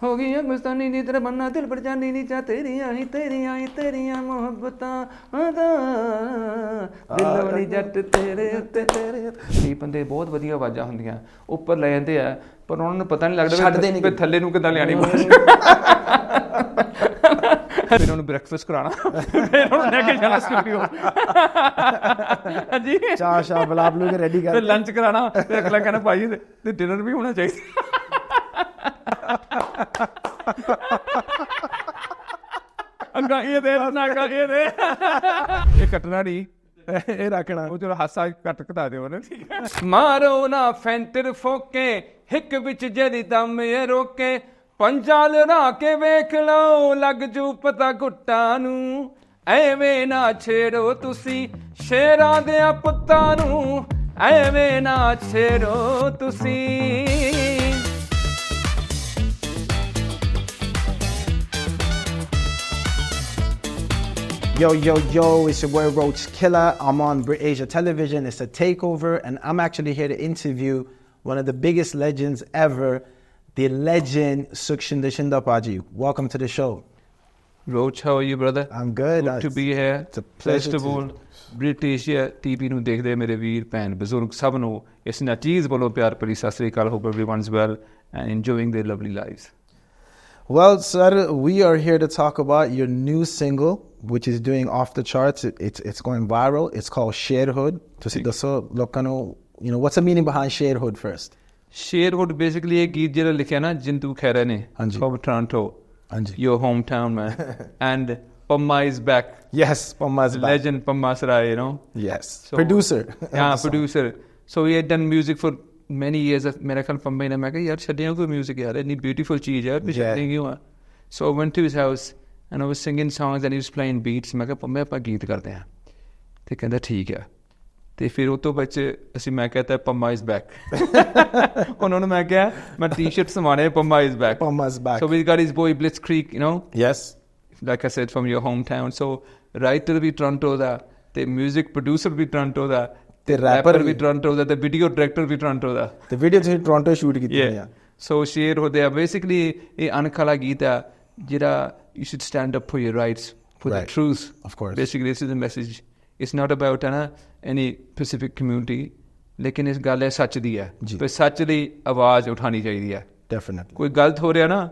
ਹੋ ਗਈਆਂ ਗੁਸਤਾਨੀ ਦੀ ਤੇਰਾ ਬੰਨਾ ਦਿਲ ਪਰ ਜਾਨੀ ਨੀ ਚਾ ਤੇਰੀਆਂ ਹੀ ਮੁਹੱਬਤਾਂ ਦਾ ਦਿਲੋਂ ਨੀ ਜੱਟ ਤੇਰੇ ਉੱਤੇ ਇਹ ਬੰਦੇ ਬਹੁਤ ਵਧੀਆ ਆਵਾਜ਼ਾਂ ਹੁੰਦੀਆਂ ਉੱਪਰ ਲੈ ਜਾਂਦੇ ਆ ਪਰ ਉਹਨਾਂ ਨੂੰ ਪਤਾ ਨਹੀਂ ਲੱਗਦਾ ਵੀ ਥੱਲੇ ਨੂੰ ਕਿੱਦਾਂ ਲਿਆਣੀ ਫਿਰ ਉਹਨੂੰ ਬ੍ਰੈਕਫਾਸਟ ਕਰਾਉਣਾ ਫਿਰ ਉਹਨੂੰ ਲੈ ਕੇ ਜਾਣਾ ਸਟੂਡੀਓ ਹਾਂਜੀ ਚਾਹ ਸ਼ਾਹ ਬਲਾ ਬਲੂ ਕੇ ਰੈਡੀ ਕਰ ਫਿਰ ਲੰਚ ਕਰਾਉਣਾ ਫਿਰ ਅਗਲਾ ਕਹਿੰਦਾ ਭਾਈ ਤੇ ਡਿਨਰ ਵੀ ਹੋਣਾ ਚਾਹੀਦਾ ਅੱਗਾ ਇਹ ਦੇ ਨਾ ਅੱਗਾ ਇਹ ਦੇ ਇਹ ਕੱਟਣਾ ਨਹੀਂ ਇਹ ਰੱਖਣਾ ਉਹ ਚਲੋ ਹਾਸਾ ਕੱਟ ਘਟਾ ਦਿਓ ਨਾ ਮਾਰੋ ਨਾ ਫੈਂਟਰ ਫੋਕੇ ਹਿੱਕ ਵਿੱਚ ਜਿਹਦੀ ਦਮ ਇਹ ਰੋਕੇ ਪੰਜਾ ਲੜਾ ਕੇ ਵੇਖ ਲਓ ਲੱਗ ਜੂ ਪਤਾ ਗੁੱਟਾਂ ਨੂੰ ਐਵੇਂ ਨਾ ਛੇੜੋ ਤੁਸੀਂ ਸ਼ੇਰਾਂ ਦੇ ਪੁੱਤਾਂ ਨੂੰ ਐਵੇਂ ਨਾ ਛੇੜੋ ਤੁਸੀਂ Yo, it's your boy Roach Killa. I'm on BritAsia Television. It's a takeover, and I'm actually here to interview one of the biggest legends ever, the legend Sukshinder Shinda Paji. Welcome to the show. Roach, how are you, brother? I'm good. Good to be here. It's a pleasure. First of all, BritAsia TV ਨੂੰ ਦੇਖਦੇ ਮੇਰੇ ਵੀਰ ਭੈਣ ਬਜ਼ੁਰਗ ਸਭ ਨੂੰ ਇਸ ਨਾਚੀਜ਼ ਵੱਲੋਂ ਪਿਆਰ ਭਰੀ ਸਤਿ ਸ੍ਰੀ ਅਕਾਲ. Hope everyone's well and enjoying their lovely lives. Well, sir, we are here to talk about your new single, which is doing off the charts. It's going viral. It's called Sherhood. What's the meaning behind Sherhood first? Sherhood basically a ਗੀਤ ਜਿਹੜਾ ਲਿਖਿਆ ਨਾ ਜਿੰਦੂ ਖੈਰਾ ਨੇ from Toronto. Your hometown, man. And Pamma is back. Yes, Pamma is back. Legend Pamma Sarai, you know. Yes. So, producer. Yeah, producer. So he had done music for many years. मेरा ख्याल Pamma ने मैं कहा यार छड़ियों को music यार इतनी beautiful चीज़ है यार छड़ियों क्यों है? So I went to his house and I was singing songs and he was playing beats. मैं कहा Pamma ਆਪਾਂ ਗੀਤ ਕਰਦੇ ਹਾਂ ਤੇ ਕਹਿੰਦਾ ਠੀਕ ਹੈ ਤੇ ਫਿਰ ਉਹ ਤੋਂ ਬਾਅਦ ਅਸੀਂ ਮੈਂ ਕਹਤਾ Pamma is back. ਉਹਨਾਂ ਨੂੰ ਮੈਂ ਕਿਹਾ ਮੈਂ T shirt ਸਮਾਣੇ Pamma is back. Pamma is back. So we got his boy Blitzkrieg, you know. Yes. Like I said, from your hometown. So writer ਵੀ Toronto ਦਾ ਤੇ music producer ਵੀ Toronto ਦਾ ਤੇ rapper ਵੀ Toronto ਦਾ ਤੇ video director ਵੀ Toronto ਦਾ ਤੇ video ਤੁਸੀਂ Toronto shoot ਕੀਤੀ ਹੈ so share ਹੋ ਗਿਆ basically ਇਹ ਅਣਖਲਾ ਗੀਤ ਹੈ ਜਿਹੜਾ you should stand up for your rights for the truth. Of course. Basically this is the message. It's not about any specific community ਲੇਕਿਨ ਇਸ ਗੱਲ ਹੈ ਸੱਚ ਦੀ ਹੈ ਤੇ ਸੱਚ ਦੀ ਆਵਾਜ਼ ਉਠਾਉਣੀ ਚਾਹੀਦੀ ਹੈ. Definitely. ਕੋਈ ਗਲਤ ਹੋ ਰਿਹਾ ਨਾ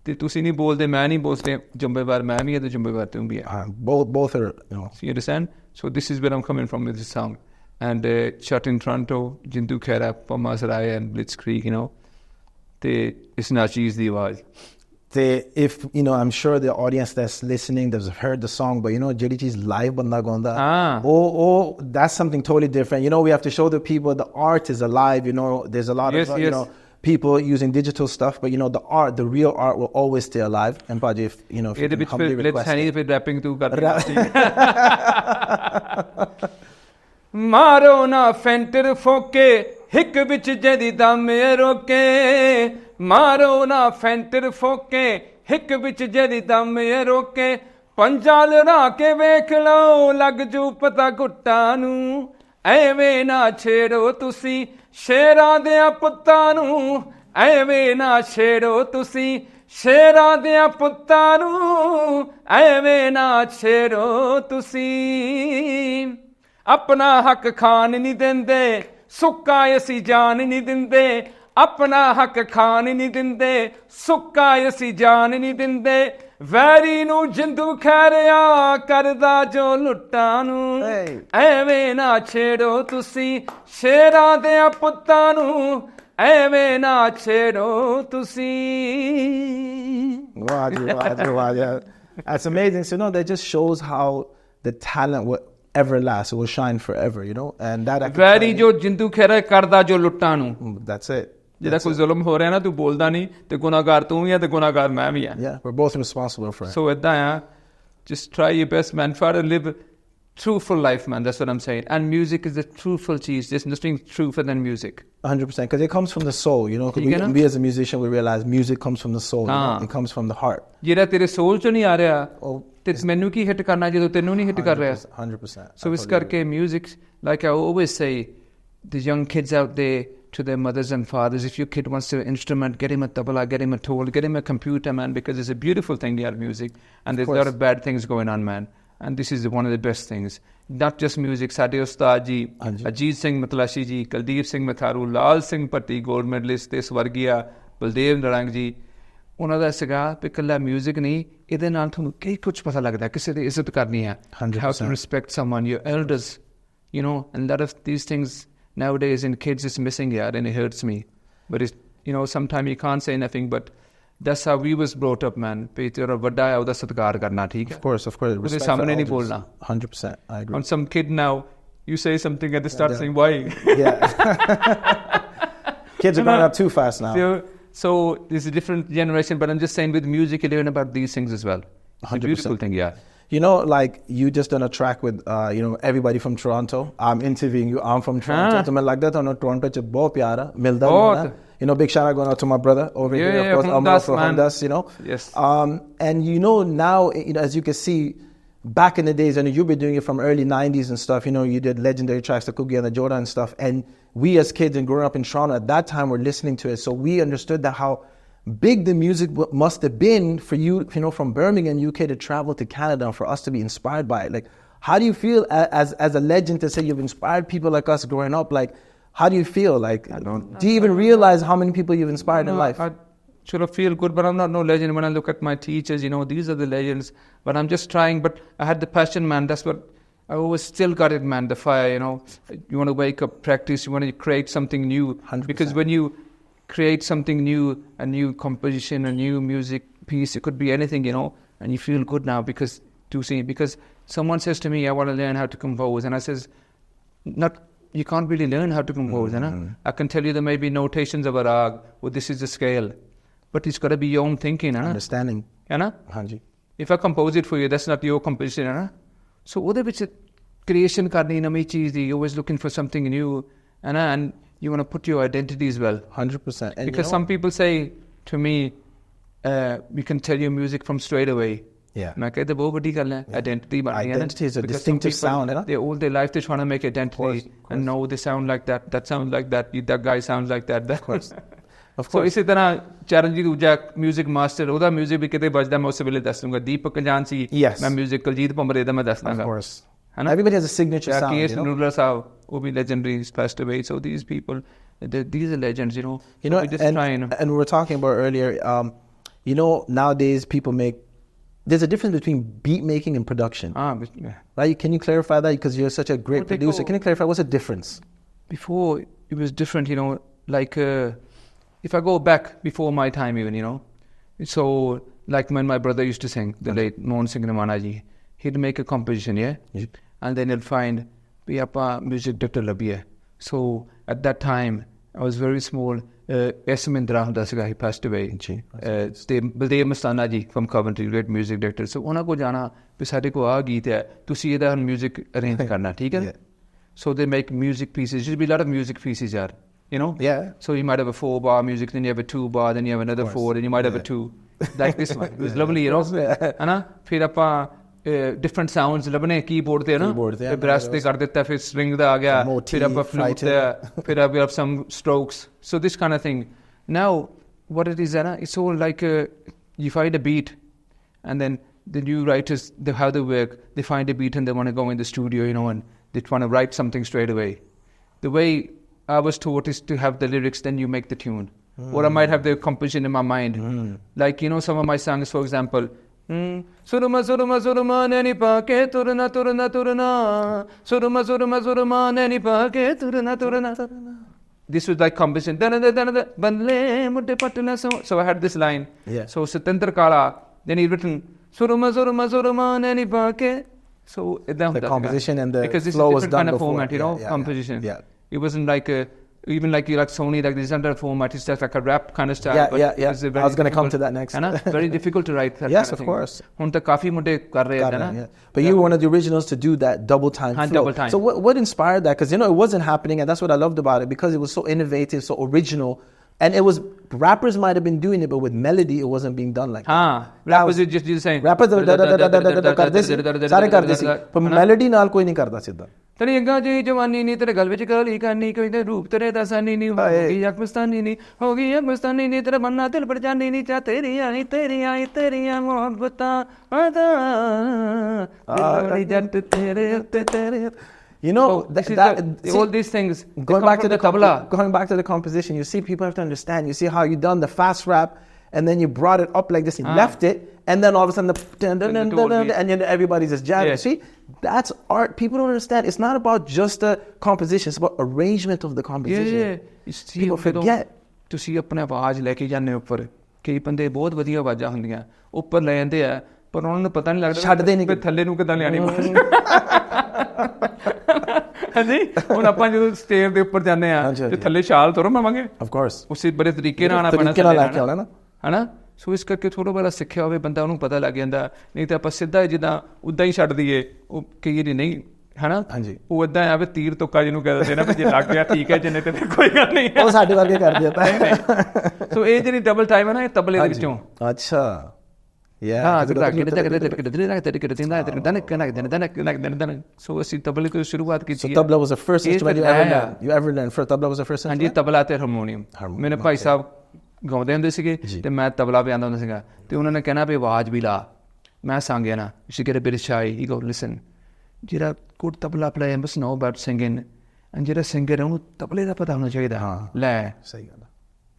ਤੇ ਤੁਸੀਂ ਨਹੀਂ ਬੋਲਦੇ ਮੈਂ ਨਹੀਂ ਬੋਲਦੇ ਜ਼ਿੰਮੇਵਾਰ ਮੈਂ ਵੀ ਹੈ ਤੇ ਜ਼ਿੰਮੇਵਾਰ ਤੂੰ ਵੀ ਹੈ. Both are, you know. So you understand? So this is where I'm coming from with this song. And shot in Toronto, Jindu Khaira, Pamma Sarai and Blitzkrieg, you know. ਤੇ ਇਸ ਨਾਚੀਜ਼ ਦੀ ਆਵਾਜ਼ if you know, I'm sure the audience that's listening they've heard the song, but you know ਜਿਹੜੀ ਚੀਜ਼ live ਬੰਦਾ ਗਾਉਂਦਾ that's something totally different. You know, we have to show the people the art is alive. You know, there's a lot of you know people using digital stuff, but you know the real art will always stay alive. And Paji, if you know, if you can humbly request it. Let's rapping too ਮਾਰੋ ਨਾ ਫੈਂਟਰ ਫੋਕੇ ਹਿੱਕ ਵਿੱਚ ਜਿਹਦੀ ਦਮ ਰੋਕੇ ਮਾਰੋ ਨਾ ਫੈਂਟਰ ਫੋਕੇ ਹਿੱਕ ਵਿੱਚ ਜਿਹਦੀ ਦਮ ਰੋਕੇ ਪੰਜਾ ਲੜਾ ਕੇ ਵੇਖ ਲਓ ਲੱਗ ਜੂ ਪਤਾ ਗੁੱਟਾਂ ਨੂੰ ਐਵੇਂ ਨਾ ਛੇੜੋ ਤੁਸੀਂ ਸ਼ੇਰਾਂ ਦੇ ਪੁੱਤਾਂ ਨੂੰ ਐਵੇਂ ਨਾ ਛੇੜੋ ਤੁਸੀਂ ਸ਼ੇਰਾਂ ਦੇ ਪੁੱਤਾਂ ਨੂੰ ਐਵੇਂ ਨਾ ਛੇੜੋ ਤੁਸੀਂ ਆਪਣਾ ਹੱਕ ਖਾਣ ਨਹੀਂ ਦਿੰਦੇ ਸੁੱਕਾ ਅਸੀਂ ਜਾਨ ਨਹੀਂ ਦਿੰਦੇ ਆਪਣਾ ਹੱਕ ਖਾਣ ਨਹੀਂ ਦਿੰਦੇ ਸੁੱਕਾ ਅਸੀਂ ਜਾਨ ਨਹੀਂ ਦਿੰਦੇ ਵੈਰੀ ਨੂੰ ਜਿੰਦੂ ਖੈਰਿਆ ਕਰਦਾ ਜੋ ਲੁੱਟਾਂ ਨੂੰ ਐਵੇਂ ਨਾ ਛੇੜੋ ਤੁਸੀਂ ਸ਼ੇਰਾਂ ਦੇ ਪੁੱਤਾਂ ਨੂੰ ਐਵੇਂ ਨਾ ਛੇੜੋ ਤੁਸੀਂ wow. That's amazing. So no, that just shows how the talent will everlast, it will shine forever, you know. And that very ਜੋ ਜਿੰਦੂ ਖੈਰਾ ਕਰਦਾ ਜੋ ਲੁੱਟਾਂ ਨੂੰ that's it. ਜਿਹਦਾ ਕੋਈ ਜ਼ੁਲਮ ਹੋ ਰਿਹਾ ਨਾ ਤੂੰ ਬੋਲਦਾ ਨਹੀਂ ਤੇ ਗੁਨਾਹਗਾਰ ਤੂੰ ਵੀ ਹੈ ਤੇ ਗੁਨਾਹਗਾਰ ਮੈਂ ਵੀ ਹਾਂ. Yeah, we're both responsible for it. So ਏਦਾਂ ਆ just try your best, man. Try to live truthful life, man. That's what I'm saying. And music is a truthful cheese. There's nothing truthful than music. 100%, because it comes from the soul, you know. We as a musician, we realize music comes from the soul. You know? It comes from the heart. ਜਿਹੜਾ ਤੇਰੇ soul ਚੋਂ ਨਹੀਂ ਆ ਰਿਹਾ ਤੇ ਮੈਨੂੰ ਕੀ hit ਕਰਨਾ ਜਦੋਂ ਤੈਨੂੰ ਨਹੀਂ ਹਿੱਟ ਕਰ ਰਿਹਾ. 100%. So ਇਸ ਕਰਕੇ music, like I always say, the young kids out there, to their mothers and fathers, if your kid wants an instrument, get him a tabla, get him a tool, get him a computer, man, because it's a beautiful thing, yeah, music. And there's a lot of bad things going on, man. And this is one of the best things. Not just music, Sade Ustad ji, Ajit Singh Matlashi ji, Kuldeep Singh Matharu, Lal Singh Patti, gold medalist, this Vargiya, Baldev Narang ji. ਉਹਨਾਂ ਦਾ ਸੀਗਾ ਵੀ ਇਕੱਲਾ music ਨਹੀਂ, ਇਹਦੇ ਨਾਲ ਤੁਹਾਨੂੰ ਕਈ ਕੁਝ ਪਤਾ ਲੱਗਦਾ, ਕਿਸੇ ਦੀ ਇੱਜ਼ਤ ਕਰਨੀ ਹੈ, how to respect someone, your elders, you know, and a lot of these things nowadays in kids is missing, yeah, and it hurts me. But it's, you know, sometimes you can't say nothing, but that's how we was brought up, man. ਵੀ ਤੇਰਾ ਵੱਡਾ ਹੈ ਉਹਦਾ ਸਤਿਕਾਰ ਕਰਨਾ, ਠੀਕ ਹੈ? Of course. ਉਹਦੇ ਸਾਹਮਣੇ ਨਹੀਂ ਬੋਲਣਾ. 100%, I agree. On some kid now, you say something and they start saying, why? Yeah. Kids are growing up too fast now. So there's a different generation, but I'm just saying with music, you learn about these things as well. It's 100%. A beautiful thing, yeah. You know, like you just done a track with, you know, everybody from Toronto. I'm interviewing you. I'm from Toronto. So I like that. I know Toronto is बहुत प्यारा मिलता है. You know, big shout out going out to my brother over here. Of course, I'm also from Humdas, you know. Yes. And you know now, you know, as you can see, back in the days, and you've been doing it from early 90s and stuff. You know, you did legendary tracks, the Cookie and the Jordan and stuff. And we as kids and growing up in Toronto at that time were listening to it. So we understood that how big the music must have been for you, you know, from Birmingham, UK to travel to Canada and for us to be inspired by it. Like, how do you feel as a legend to say you've inspired people like us growing up? Like, how do you feel? Like, do you even realize how many people you've inspired in life? I sort of feel good, but I'm not no legend. When I look at my teachers, you know, these are the legends. But I'm just trying. But I had the passion, man. That's what I always still got it, man. The fire, you know. You want to wake up, practice. You want to create something new. 100%. Because when you create something new, a new composition, a new music piece, it could be anything, you know. And you feel good now because someone says to me, I want to learn how to compose, and I says, you can't really learn how to compose, you know. I can tell you there may be notations of a rag, or this is the scale. But it's got to be your own thinking, है ना? Understanding. है ना? हाँ जी. If I compose it for you, that's not your composition, है ना? So ਉਹਦੇ ਵਿੱਚ creation ਕਰਨੀ ਨਵੀਂ ਚੀਜ਼ ਦੀ, you're always looking for something new, and you want to put your identity as well. 100%. And because some people say to me, we can tell your music from straight away. Yeah. मैं कहते बहुत बड़ी गल है, identity बननी है ना? Identity is a distinctive sound, है ना? They all their life they're trying to make identity, and no, they sound like that, that sounds like that, that guy sounds like that. Of course. So ਇਸੇ ਤਰ੍ਹਾਂ Charanjit ਊਜਾ music master, ਉਹਦਾ music ਵੀ ਕਿਤੇ ਵੱਜਦਾ ਮੈਂ ਉਸ ਵੇਲੇ ਦੱਸ ਦੂੰਗਾ. ਦੀਪਕ ਕੰਜਾਨ ਸੀ, ਮੈਂ ਮਿਊਜ਼ਿਕ ਕੁਲਜੀਤ ਭੰਬਰੇ ਦਾ ਮੈਂ ਦੱਸ ਦਾਂਗਾ. Of course. Everybody has a signature sound, you know. Nurullah Saab, who be legendary, is passed away. So these people, these are legends, you know. You know, and we were talking about earlier, you know, nowadays people there's a difference between beat making and production. Right? Can you clarify that? Because you're such a great producer. Can you clarify what's the difference? Before, it was different, you know, like... if I go back before my time even, you know, so like when my brother used to sing, the late Mohan Singh Ramana ji, he'd make a composition, yeah? And then he'd find, we have a music director labhi hai. So at that time, I was very small. S. Mindra hunda siga, he passed away. Baldev Mastana ji from Coventry, great music director. So ਉਹਨਾਂ ਕੋ ਜਾਣਾ, ਵੀ ਸਾਡੇ ਕੋ ਆ ਗੀਤ ਹੈ, ਤੁਸੀਂ ਇਹਦਾ music arrange ਕਰਨਾ, ਠੀਕ ਹੈ? So they make music pieces. There should be a lot of music pieces, yaar. You know? Yeah. So you might have a 4-bar music, then you have a 2-bar, then you have another 4, then you might have a 2. Like this one. It was lovely, you know? है ना? फिर अपा different sounds लबने keyboard थे ना? फिर brass ते कर देता, फिर string दा आ गया, फिर अपा flute थे, फिर आप have some strokes. So this kind of thing. Now, what it is, ना? It's all like you find a beat, and then the new writers, how they work, they find a beat and they want to go in the studio, you know, and they want to write something straight away. The way I was taught is to have the lyrics, then you make the tune. Or I might have the composition in my mind. Like, you know, some of my songs, for example, Suruma suruma suruma neni paake turna turna turna Suruma suruma suruma neni paake turna turna. This was like composition. So I had this line. So Satendra Kala, then he written Suruma suruma suruma neni paake. So the composition and the because this flow is a different was done kind of before. format, you know, composition. Yeah. It wasn't like even like you like Sony, like this under format. It's just like a rap kind of style. Yeah. I was going to come to that next. Very difficult to write that. Yes, of course. But you were one of the originals to do that double time flow. Double time. So what inspired that? Because, you know, it wasn't happening, and that's what I loved about it, because it was so innovative, so original. And it was, rappers might have been doing it, but with melody, it wasn't being done like that. Rappers would just do the same. Rappers, but melody naal koi nahi karda sidha. ਤੇਰੀ ਅੱਗਾ ਜੀ ਜਵਾਨੀ ਨੀ ਤੇਰੇ ਗਲ ਵਿੱਚ ਗਲੀ ਕਰਨੀ ਕੋਈ ਤੇ ਰੂਪ ਤੇਰੇ ਦਾ ਸਾਨੀ ਨੀ ਹੋ ਗਈ ਅਕਮਸਤਾਨੀ ਨੀ ਹੋ ਗਈ ਅਕਮਸਤਾਨੀ ਨੀ ਤੇਰਾ ਬੰਨਾ ਦਿਲ ਪਰ ਜਾਨੀ ਨੀ ਚਾ ਤੇਰੀਆਂ ਤੇਰੀਆਂ ਮੁਹੱਬਤਾਂ ਆਦਾ ਜੱਟ ਤੇਰੇ ਉੱਤੇ ਤੇਰੇ You know, all these things. Going back to the tabla, going back to the composition, you see, people have to understand. You see how you done the fast rap, and then you brought it up like this, and left it, and then all of a sudden and then everybody's just jamming. Yeah. See, that's art. People don't understand. It's not about just the composition; it's about arrangement of the composition. Yeah. People forget. ਤੁਸੀਂ ਆਪਣੇ ਆਵਾਜ਼ ਲੈ ਕੇ ਜਾਂਦੇ ਉੱਪਰ, ਕਈ ਬੰਦੇ ਬਹੁਤ ਵਧੀਆ ਆਵਾਜ਼ਾਂ ਹੁੰਦੀਆਂ ਉੱਪਰ ਲੈ ਜਾਂਦੇ ਆ, ਪਰ ਉਹਨਾਂ ਨੂੰ ਪਤਾ ਨਹੀਂ ਲੱਗਦਾ ਛੱਡਦੇ ਨਹੀਂ ਥੱਲੇ ਨੂੰ ਕਿੱਦਾਂ ਲਿਆਣੀ ਆਵਾਜ਼। ਹਾਂਜੀ, ਹੁਣ ਆਪਾਂ ਜਦੋਂ ਸਟੇਜ ਦੇ ਉੱਪਰ ਜਾਂਦੇ ਆ ਤੇ ਥੱਲੇ ਛਾਲ ਤੁਰ ਮਾਵਾਂਗੇ, of course, ਉਸੇ ਬੜੇ ਤਰੀਕੇ ਨਾਲ ਆਉਣਾ ਪੈਣਾ ਹਨਾ। ਸੋ ਇਸ ਕਰਕੇ ਥੋੜ੍ਹਾ ਬੜਾ ਸਿੱਖਿਆ ਹੋਵੇ ਬੰਦਾ, ਉਹਨੂੰ ਪਤਾ ਲੱਗ ਜਾਂਦਾ। ਨਹੀਂ ਤਾਂ ਆਪਾਂ ਸਿੱਧਾ ਜਿੱਦਾਂ ਉੱਦਾਂ ਹੀ ਛੱਡ ਦਈਏ, ਉਹ ਕਈ ਵਾਰੀ ਨਹੀਂ ਹਨਾ। ਹਾਂਜੀ, ਉਹ ਏਦਾਂ ਆ ਵੀ ਤੀਰ ਤੁੱਕਾ ਜਿਹਨੂੰ ਕਹਿ ਦਿੰਦੇ ਨਾ, ਵੀ ਜੇ ਲੱਗ ਗਿਆ ਠੀਕ ਹੈ, ਜਿੰਨੇ ਤੇ ਕੋਈ ਗੱਲ ਨਹੀਂ, ਉਹ ਸਾਡੇ ਵਰਗੇ ਕਰ ਦਿੰਦਾ। ਸੋ ਇਹ ਜਿਹੜੀ ਡਬਲ ਟਾਈਮ ਹੈ ਨਾ, ਇਹ ਤਬਲੇ ਦੇ ਵਿੱਚੋਂ। ਅੱਛਾ, ਸੋ ਅਸੀਂ ਤਬਲੇ ਤੋਂ ਸ਼ੁਰੂਆਤ ਕੀਤੀ। Tabla was the first instrument you ever learned? Tਬਲਾ was the first instrument? ਹਾਂਜੀ, ਤਬਲਾ ਤੇ ਹਾਰਮੋਨੀਅਮ। ਮੇਰੇ ਭਾਈ ਸਾਹਿਬ ਗਾਉਂਦੇ ਹੁੰਦੇ ਸੀਗੇ ਤੇ ਮੈਂ ਤਬਲਾ ਵਜਾਉਂਦਾ ਹੁੰਦਾ ਸੀਗਾ, ਤੇ ਉਹਨਾਂ ਨੇ ਕਹਿਣਾ ਵੀ ਆਵਾਜ਼ ਵੀ ਲਾ। ਮੈਂ sang ਗਿਆ ਨਾ, you should get a bit shy, you go listen, ਜਿਹੜਾ good tabla player must know about singing, and ਜਿਹੜਾ ਸਿੰਗਰ ਹੈ ਉਹਨੂੰ ਤਬਲੇ ਦਾ ਪਤਾ ਹੋਣਾ ਚਾਹੀਦਾ। ਲੈ, ਸਹੀ ਗੱਲ।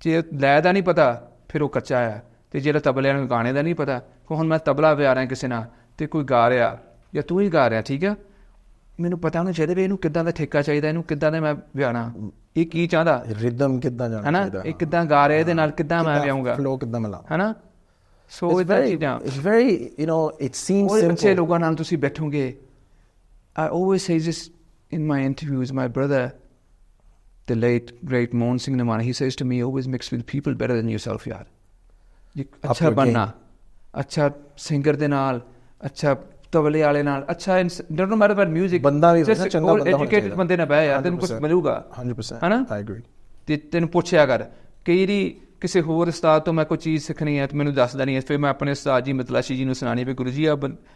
ਜੇ ਲੈ ਦਾ ਨਹੀਂ ਪਤਾ ਫਿਰ ਉਹ ਕੱਚਾ ਆ, ਤੇ ਜਿਹੜਾ ਤਬਲੇ ਨੂੰ ਗਾਣੇ ਦਾ ਨਹੀਂ ਪਤਾ। ਹੁਣ ਮੈਂ ਤਬਲਾ ਵਜਾ ਰਿਹਾ ਕਿਸੇ ਨਾਲ, ਤੇ ਕੋਈ ਗਾ ਰਿਹਾ ਜਾਂ ਤੂੰ ਹੀ ਗਾ ਰਿਹਾ, ਠੀਕ ਆ, ਮੈਨੂੰ ਪਤਾ ਹੋਣਾ ਚਾਹੀਦਾ ਵੀ ਇਹਨੂੰ ਕਿੱਦਾਂ ਦਾ ਠੇਕਾ ਚਾਹੀਦਾ, ਇਹਨੂੰ ਕਿੱਦਾਂ ਦਾ ਮੈਂ ਵਜਾਣਾ, ਇਹ ਕੀ ਚਾਹੁੰਦਾ, ਰਿਦਮ ਕਿੱਦਾਂ ਜਾਣਾ ਹੈ ਨਾ, ਇਹ ਕਿੱਦਾਂ ਗਾ ਰਿਹਾ, ਇਹਦੇ ਨਾਲ ਕਿੱਦਾਂ ਮੈਂ ਵਜਾਊਂਗਾ, ਫਲੋ ਕਿੱਦਾਂ ਮਿਲਾ, ਹੈ ਨਾ। So it's very you know it seems simple. ਅੱਛੇ ਲੋਕਾਂ ਨਾਲ ਤੁਸੀਂ ਬੈਠੋਗੇ। I always say this in my interviews. My brother, the late great Mohan Singh Namani, he says to me, always mix with people better than yourself, yaar. ਅੱਛਾ ਬਣਨਾ, ਅੱਛਾ singer ਦੇ ਨਾਲ, ਅੱਛਾ ਤਬਲੇ ਵਾਲੇ ਨਾਲ, ਅੱਛਾ ਡੋਨਟ ਮੈਟਰ ਅਬਾਊਟ ਮਿਊਜ਼ਿਕ, ਬੰਦਾ ਵੀ ਚੰਗਾ ਬੰਦਾ ਐਜੂਕੇਟਡ ਬੰਦੇ ਨਾਲ ਬਹਿ ਯਾਰ, ਤੈਨੂੰ ਕੁਝ ਮਿਲੂਗਾ 100%, ਹੈ ਨਾ। I agree. ਤੇ ਤੈਨੂੰ ਪੁੱਛਿਆ ਕਰ, ਕਈ ਵਾਰੀ ਕਿਸੇ ਹੋਰ ਉਸਤਾਦ ਤੋਂ ਮੈਂ ਕੋਈ ਚੀਜ਼ ਸਿੱਖਣੀ ਹੈ ਤੇ ਮੈਨੂੰ ਦੱਸਦਾ ਨਹੀਂ ਹੈ, ਫਿਰ ਮੈਂ ਆਪਣੇ ਉਸਤਾਦ ਜੀ ਮਤਲਾਸ਼ੀ ਜੀ ਨੂੰ ਸੁਣਾਉਣੀ ਵੀ ਗੁਰੂ ਜੀ ਆ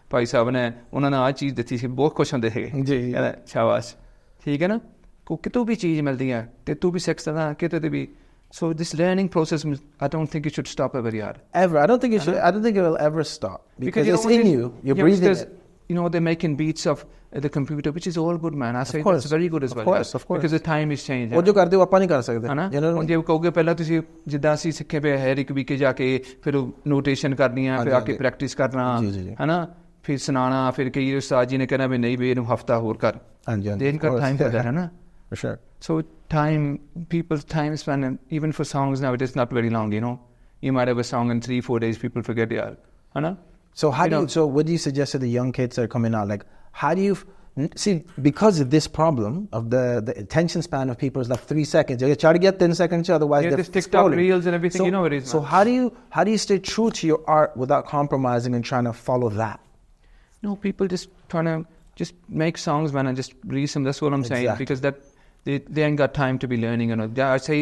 ਭਾਈ ਸਾਹਿਬ ਨੇ ਉਹਨਾਂ ਨੇ ਆਹ ਚੀਜ਼ ਦਿੱਤੀ ਸੀ, ਬਹੁਤ ਖੁਸ਼ ਹੁੰਦੇ ਸੀਗੇ ਜੀ, ਸ਼ਾਬਾਸ਼, ਠੀਕ ਹੈ ਨਾ। ਕੋ ਕਿਤੋਂ ਵੀ ਚੀਜ਼ ਮਿਲਦੀ ਹੈ ਤੇ ਤੂੰ ਵੀ ਸਿੱਖ ਸਕਦਾ ਕਿਤੇ ਤੇ ਵੀ। So this learning process, I don't think it should stop ever, yaar. Ever. I don't think it should. I don't think it will ever stop because it's in you. You're breathing it. You know, they're making beats of the computer, which is all good, man. I say it's very good as well. Of course. Because the time is changed. ਉਹ ਜੋ ਕਰਦੇ ਹੋ ਆਪਾਂ ਨਹੀਂ ਕਰ ਸਕਦੇ, ਹੈ ਨਾ। ਹੁਣ ਜੇ ਕਹੋਗੇ ਪਹਿਲਾਂ ਤੁਸੀਂ ਜਿੱਦਾਂ ਅਸੀਂ ਸਿੱਖੇ ਪਏ ਹਰ ਇੱਕ ਵੀਕ ਜਾ ਕੇ ਫਿਰ ਨੋਟੇਸ਼ਨ ਕਰਨੀਆਂ, ਫਿਰ ਆ ਕੇ ਪ੍ਰੈਕਟਿਸ ਕਰਨਾ, ਹੈ ਨਾ, ਫਿਰ ਸੁਣਾਉਣਾ, ਫਿਰ ਕਈ ਉਸਤਾਦ ਜੀ ਨੇ ਕਹਿਣਾ ਵੀ ਨਹੀਂ ਵੀ ਇਹਨੂੰ ਹਫਤਾ ਹੋਰ ਕਰ। ਹਾਂਜੀ, they ain't got time for that, ਹੈ ਨਾ। For sure. So people's time span, even for songs now, it is not very long, you know. You might have a song in 3-4 days, people forget, yaar, है ना? So so what do you suggest to the young kids that are coming out? Like, how do you see, because of this problem of the attention span of people is like 3 seconds. You try to get 10 seconds, otherwise they're TikTok scrolling. Reels and everything, so, you know what it is. So how do you stay true to your art without compromising and trying to follow that? No, people just trying to just make songs, man, and just release them. That's what I'm saying, because that they ain't got time to be learning. You know, I say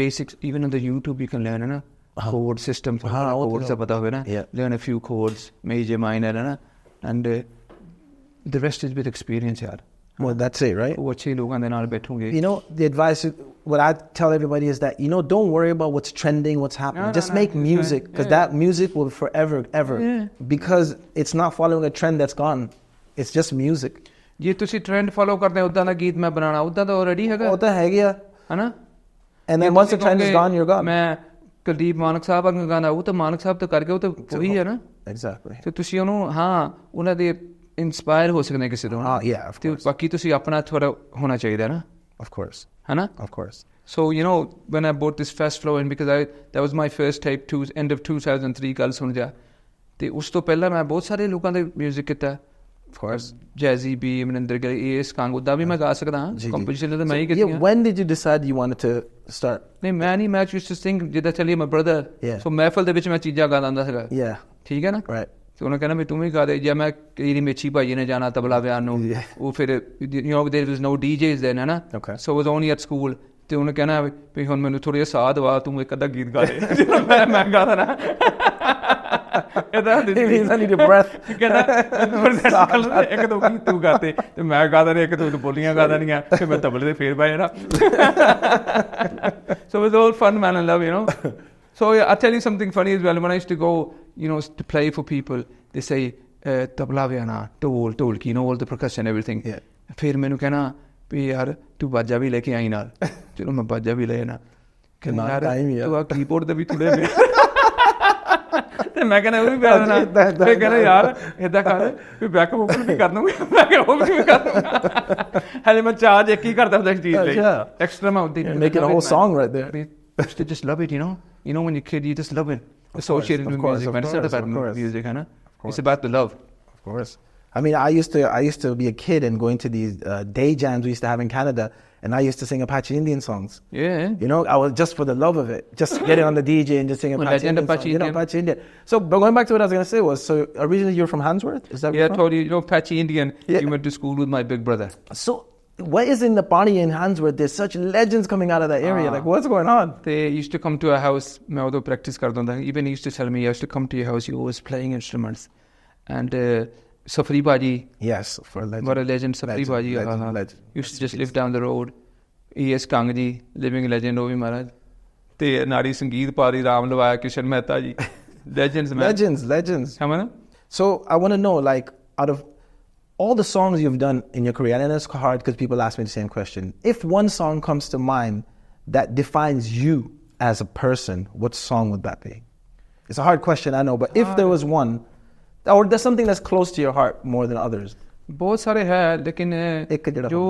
basics. Even on the YouTube, you can learn, you know, chord systems. Chords ka pata hoye na. Learn a few chords, major, minor, you know, and the rest is with experience, yaar. Well, that's it, right? वो अच्छे लोगों के नाल बैठोगे. You know, the advice, what I tell everybody is that, you know, don't worry about what's trending, what's happening. Just make music, because that music will forever, ever, because it's not following a trend that's gone. It's just music. ਜੇ ਤੁਸੀਂ trend follow ਕਰਦੇ ਹੋ ਉੱਦਾਂ ਦਾ ਗੀਤ ਮੈਂ ਬਣਾਉਣਾ, ਉੱਦਾਂ ਤਾਂ ਆਲਰੇਡੀ ਹੈਗਾ, ਉਹ ਤਾਂ ਹੈਗੀ ਆ, ਹੈ ਨਾ। And then once the trend is gone, you're gone. ਮੈਂ ਕੁਲਦੀਪ ਮਾਨਕ ਸਾਹਿਬ ਵਾਂਗ ਗਾਣਾ, ਉਹ ਤਾਂ ਮਾਨਕ ਸਾਹਿਬ ਤੋਂ ਕਰਕੇ ਉਹ ਤਾਂ ਉਹੀ ਹੈ ਨਾ। Exactly. ਤੇ ਤੁਸੀਂ ਉਹਨੂੰ ਉਹਨਾਂ ਦੇ ਇੰਸਪਾਇਰ ਹੋ ਸਕਦੇ ਕਿਸੇ ਤੋਂ। ਤੇ ਬਾਕੀ ਤੁਸੀਂ ਆਪਣਾ ਥੋੜਾ ਹੋਣਾ ਚਾਹੀਦਾ ਨਾ। Of course. ਹੈ ਨਾ। Of course. So you know, when I bought this Fast Flow in, because that was my first tape, end of 2003, ਗੱਲ ਸੁਣ ਜਾ। ਤੇ ਉਸ ਤੋਂ ਪਹਿਲਾਂ ਮੈਂ ਬਹੁਤ ਸਾਰੇ ਲੋਕਾਂ ਦੇ ਮਿਊਜ਼ਿਕ ਕੀਤਾ। Of course, Jazzy B, Maninder Gill, A.S. Kang, उदा भी मैं गा सकता हाँ। Composition तो मैं ही करती हूँ। When did you decide you wanted to start? नहीं, मैं नहीं, मैं used to sing जिदा चलिए my brother। So महफिल दे विच मैं चीज़ां गा लांदा सीगा। ठीक है ना? Right. तो उन्होंने कहना भी तुम ही गा दे, या मैं कई मेची भाई ने जाना तबला बजान नूं, वो फिर you know there was no DJs then, है ना? Okay. So I was only at school। ਤੇ ਉਹਨੇ ਕਹਿਣਾ ਵੀ ਹੁਣ ਮੈਨੂੰ ਥੋੜ੍ਹਾ ਜਿਹਾ ਸਾਹ ਦਵਾ, ਤੂੰ ਇੱਕ ਅੱਧਾ ਗੀਤ ਗਾ ਦੇ। ਮੈਂ ਗਾਦਾ ਨਾ, ਪਤਾ It means I need a breath. ਕਹਿੰਦਾ ਇੱਕ ਦੋ ਗੀਤ ਤੂੰ ਗਾਤੇ ਤੇ ਮੈਂ ਗਾ ਦੇਣੇ, ਇੱਕ ਦੋ ਬੋਲੀਆਂ ਗਾ ਦੇਣੀਆਂ, ਫਿਰ ਮੈਂ ਤਬਲੇ ਤੇ ਫੇਰ ਬਹਿ ਜਾਣਾ. So it was all fun, man, and love, you know. So yeah, I'll tell you something funny as well. When I used to go, you know, to play for people, they say, tabla vajana, dholki, you know, all the percussion, everything. Yeah. फिर मैंने कहना भी यार तू बाजा भी लेके आई नाल. चलो मैं बाजा भी ले आना. कहना यार तू आ कीबोर्ड ते भी थोड़े में. ਤੇ ਮੈਂ ਕਹਿੰਦਾ ਉਹ ਵੀ ਪਿਆ ਦੇਣਾ. ਫਿਰ ਕਹਿੰਦਾ ਯਾਰ ਏਦਾਂ ਕਰ ਵੀ ਬੈਕ ਵੋਕਲ ਵੀ ਕਰ ਦੂੰਗਾ, ਮੈਂ ਕਿਹਾ ਉਹ ਵੀ ਕਰ ਦੂੰਗਾ. ਹਲੇ ਮੈਂ ਚਾਰਜ ਇੱਕ ਹੀ ਕਰਦਾ ਹੁੰਦਾ ਇਸ ਚੀਜ਼ ਲਈ, ਐਕਸਟਰਾ ਮੈਂ ਉੱਤੇ making a whole song right there. To just love it, you know. You know, when you're a kid, you just love it. Associated with music, man. It's not about music, huh? It's about the love. Of course. I mean, I used to be a kid and going to these day jams we used to have in Canada, and I used to sing Apache Indian songs. Yeah. You know, I was just for the love of it, just getting on the DJ and just singing Apache Indian songs. You know, Apache Indian. So, but going back to what I was going to say was, so originally you're from Handsworth? Is that yeah, I told you, you know, Apache Indian. Yeah. You went to school with my big brother. So, what is in the party in Handsworth? There's such legends coming out of that area. Like, what's going on? They used to come to our house. मैं वो तो practice करता था. Even he used to tell me, I used to come to your house. You always playing instruments. And Safri Baji. Yes, for a legend. What a legend, Safri Baji. Legend. Used to just live down the road. E.S. Kangji, living legend. Oh, Maharaj. ते नारी संगीत पारी राम लवाया किशन मेहता जी. Legends, man. Legends. Come on. So I want to know, like, out of all the songs you've done in your career, and it's hard because people ask me the same question. If one song comes to mind that defines you as a person, what song would that be? It's a hard question, I know, but if there was one, or there's something that's close to your heart more than others. बहुत सारे हैं, लेकिन जो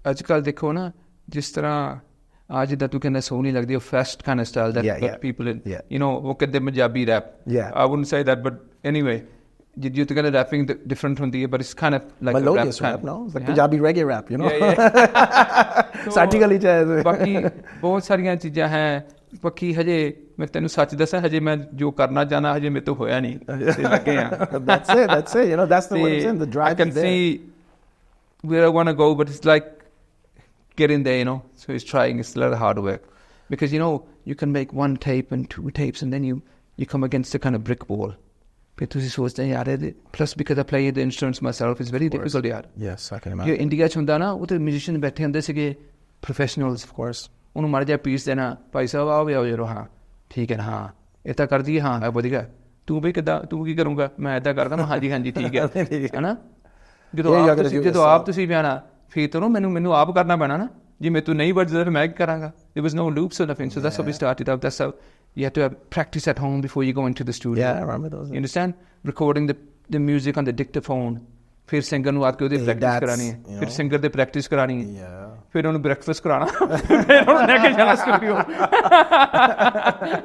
आजकल देखो ना, जिस तरह आज दा तू कहना सोहनी लगदी है, fest kind of style that got people in. Yeah. You know, वो कहते Punjabi rap. Yeah. I wouldn't say that, but anyway. You think of rapping different from the, but it's kind of like melodious a rap, no? It's like Punjabi reggae rap, you know? ਸਾਡੀ ਬਾਕੀ ਬਹੁਤ ਸਾਰੀਆਂ ਚੀਜ਼ਾਂ ਹੈ. ਬਾਕੀ ਹਜੇ ਮੈਂ ਤੈਨੂੰ ਸੱਚ ਦੱਸਾਂ, ਹਜੇ ਮੈਂ ਜੋ ਕਰਨਾ ਚਾਹਨਾ ਹਜੇ ਮੇਰੇ ਤੋਂ ਹੋਇਆ ਨਹੀਂ, ਤੇ ਲੱਗੇ ਆ. That's it. You know, that's the way it's in. The drive I can see where I want to go, but it's like getting there, you know. So it's trying. It's a lot of hard work because, you know, you can make one tape and two tapes, and then you come against a kind of brick wall. Plus because I play the instruments myself, it's very difficult, yaar. Yes, I can imagine. India ch hunda na, utte musician baithe hunde sige, professionals, of course. Unu mar ja piece dena, bhai sahab aao jaro, ha theek hai, ha eta kar diye, ha vadiya, tu bhai kida, tu ki karunga, main aida karda, ha ji theek hai, है ना. ਜਦੋਂ ਆਪ ਤੁਸੀਂ ਪਿਆਣਾ ਫਿਰ ਤੋਂ ਮੈਨੂੰ ਆਪ ਕਰਨਾ ਪੈਣਾ ਨਾ. ਜੇ ਮੇਰੇ ਤੋਂ ਨਹੀਂ ਵੱਜਦਾ ਫਿਰ ਮੈਂ ਕੀ ਕਰਾਂਗਾ. There was no loops or nothing, so that's how we started out. That's how you had to have practice at home before you go into the studio. Yeah, I remember those. You understand? Recording the music on the dictaphone. फिर singer ਨੂੰ ਆ ਕੇ ਉਹਦੀ practice ਕਰਾਣੀ ਹੈ, ਫਿਰ singer ਦੇ practice ਕਰਾਣੀ ਹੈ, ਫਿਰ ਉਹਨੂੰ ਬ੍ਰੈਕਫਾਸਟ ਕਰਾਣਾ, ਫਿਰ ਉਹਨੂੰ ਲੈ ਕੇ ਜਾਣਾ ਸਟੂਡੀਓ,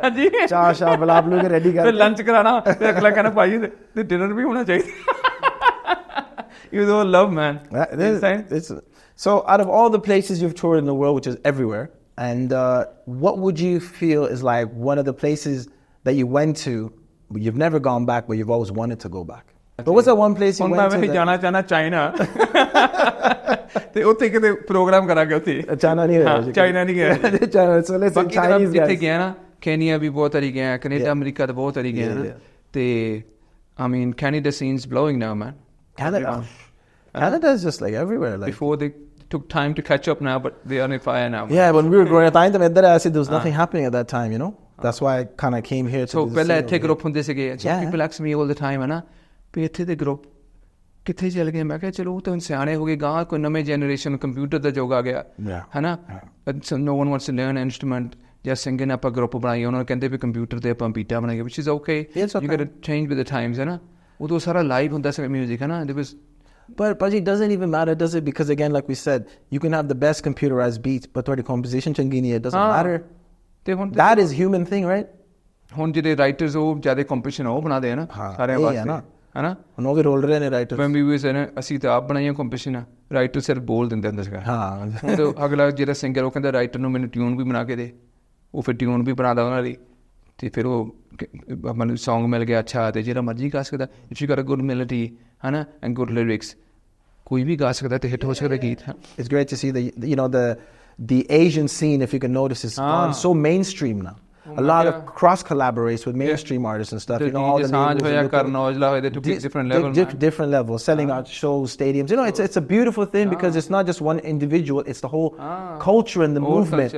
ਹਾਂਜੀ ਚਾਹ ਸ਼ਾਹ ਬਲਾ ਬਲੂ ਕੇ ਰੈਡੀ ਕਰ, ਫਿਰ ਲੰਚ ਕਰਾਣਾ, ਫਿਰ ਅਗਲਾ ਕਹਿੰਦਾ ਭਾਈ ਤੇ ਡਿਨਰ ਵੀ ਹੋਣਾ ਚਾਹੀਦਾ. You know, love, man. So out of all the places you've toured in the world, which is everywhere, and what would you feel is like one of the places that you went to, but you've never gone back, but you've always wanted to go back? But what's that one place you went to? मैं जाना चाहना China. ते उत्थे किते programme करांगे उत्थे. China नहीं गया. चाइना नहीं गया. China. So let's say Chinese guys. जिथे गया ना, केनिया भी बहुत सारी गया, कनाडा अमेरिका तो बहुत सारी गया ना. ते I mean, Canada scene's blowing now, man. Canada is just like everywhere. Like before they took time to catch up now, but they are on fire now. Yeah, when we were growing up, there was nothing happening at that time, you know. That's why I kind of came here to. So पहले इतने group होंदे सीगे. So people ask me all the time, है ना, भी इतने दे group किथे चल गए? मैं कहा चलो वो तो सियाने हो गए, गाँव कोई नवे generation computer दा जोग आ गया, है ना. So no one wants to learn an instrument. Just singing up a group बनाई, उन्होंने कहते भी computer ते अपन बीटा बनाएंगे, which is okay. You got to change with the times, है ना. वो तो सारा live होता है music, है ना. There was. But it doesn't even matter, does it? Because again, like we said, you can have the best computerized beats, but the composition changini, it doesn't matter. That is human thing, right? ਹੁਣ ਜਿਹੜੇ writers ਉਹ ਜ਼ਿਆਦਾ competition ਉਹ ਬਣਾਦੇ ਆ ਨਾ ਸਾਰਿਆਂ ਵਾਸਤੇ, ਹੈ ਨਾ. ਹੁਣ ਉਹ ਵੀ ਰੋਲ ਰਹੇ ਨੇ ਰਾਈਟਰ. ਮੈਂ ਵੀ ਅਸੀਂ ਤਾਂ ਆਪ ਬਣਾਈਆਂ ਕੰਪੀਟੀਸ਼ਨ, ਰਾਈਟਰ ਸਿਰਫ ਬੋਲ ਦਿੰਦੇ ਹੁੰਦੇ ਸੀਗਾ. ਹਾਂ ਤੇ ਅਗਲਾ ਜਿਹੜਾ ਸਿੰਗਰ ਉਹ ਕਹਿੰਦਾ ਰਾਈਟਰ ਨੂੰ ਮੈਨੂੰ ਟਿਊਨ ਵੀ ਬਣਾ ਕੇ ਦੇ, ਉਹ ਫਿਰ ਟਿਊਨ ਵੀ ਬਣਾਦਾ ਉਹਨਾਂ ਲਈ, ਤੇ ਫਿਰ ਉਹ ਮੈਨੂੰ ਸੌਂਗ ਮਿਲ ਗਿਆ ਅੱਛਾ, ਤੇ ਜਿਹੜਾ ਮਰਜ਼ੀ ਗਾ ਸਕਦਾ. If you got a good melody, ਹੈ ਨਾ, ਐਂਡ ਗੁੱਡ ਲਿਰਿਕਸ, ਕੋਈ ਵੀ ਗਾ ਸਕਦਾ ਤੇ ਹਿੱਟ ਹੋ ਸਕਦਾ ਗੀਤ. It's great to see the Asian scene, if you can notice, is gone so mainstream now. a lot of cross collaborates with mainstream artists and stuff. You know, all the labels, different levels, selling out shows, stadiums. You know, it's a beautiful thing because it's not just one individual; it's the whole culture and the movement.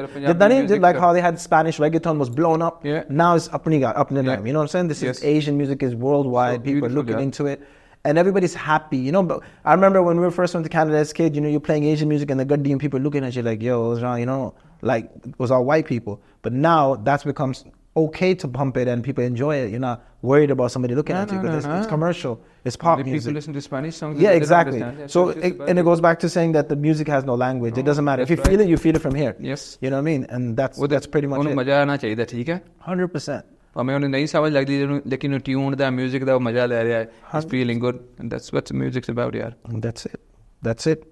Like how they had Spanish reggaeton was blown up. Now it's up and down. You know what I'm saying? This is Asian music is worldwide. People are looking into it. And everybody's happy, you know. But I remember when we first went to Canada as kids, you know, you're playing Asian music and the Gaddi and people looking at you like, yo, what's wrong, you know, like it was all white people. But now that's becomes okay to pump it and people enjoy it. You're not worried about somebody looking at you because it's commercial, it's pop music. People listen to Spanish songs. Yeah, exactly. So and it goes back to saying that the music has no language. It doesn't matter. If you feel it, you feel it from here. Yes. You know what I mean? And that's pretty much it. 100%. ਭਾਵੇਂ ਉਹਨੂੰ ਨਹੀਂ ਸਮਝ ਲੱਗਦੀ ਲੇਕਿਨ tune ਦਾ music ਦਾ ਉਹ ਮਜ਼ਾ ਲੈ ਰਿਹਾ ਹੈ it's feeling good and that's what music's about ਯਾਰ that's it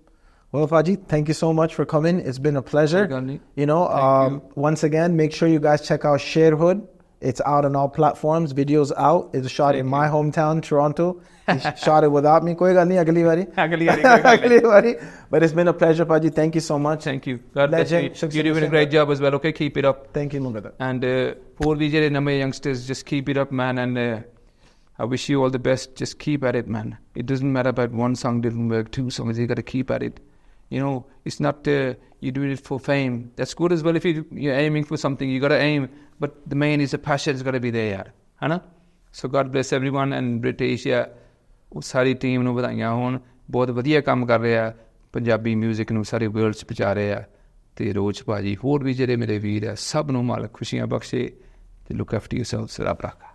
well Faji, thank you so much for coming. It's been a pleasure. You know, once again, make sure you guys check out Sherhood. It's out on all platforms. Videos out. It's shot in my hometown, Toronto. He shot it without me. Koi gal nahi, agli wari. But it's been a pleasure, Faji. Thank you so much. Thank you. God bless you. You're doing a great job as well. Okay, keep it up. Thank you, my brother. And for the youngsters, just keep it up, man. And I wish you all the best. Just keep at it, man. It doesn't matter about one song didn't work, 2 songs. You got to keep at it. You know, it's not you do it for fame. That's good as well. If you're aiming for something, you got to aim. But the main is the passion has got to be there, yaar. Hai? So God bless everyone and BritAsia. ਉਹ ਸਾਰੀ team ਨੂੰ ਵਧਾਈਆਂ ਹੋਣ ਬਹੁਤ ਵਧੀਆ ਕੰਮ ਕਰ ਰਿਹਾ Punjabi music ਨੂੰ ਸਾਰੇ ਵਰਲਡ 'ਚ ਪਹੁੰਚਾ ਰਿਹਾ ਅਤੇ ਰੋਚ ਭਾਜੀ ਹੋਰ ਵੀ ਜਿਹੜੇ ਮੇਰੇ ਵੀਰ ਆ ਸਭ ਨੂੰ ਮਾਲਕ ਖੁਸ਼ੀਆਂ ਬਖਸ਼ੇ ਅਤੇ ਲੁੱਕ ਆਫਟਰ ਯੋਰਸੈਲਫ ਰੱਬ ਰੱਖਾ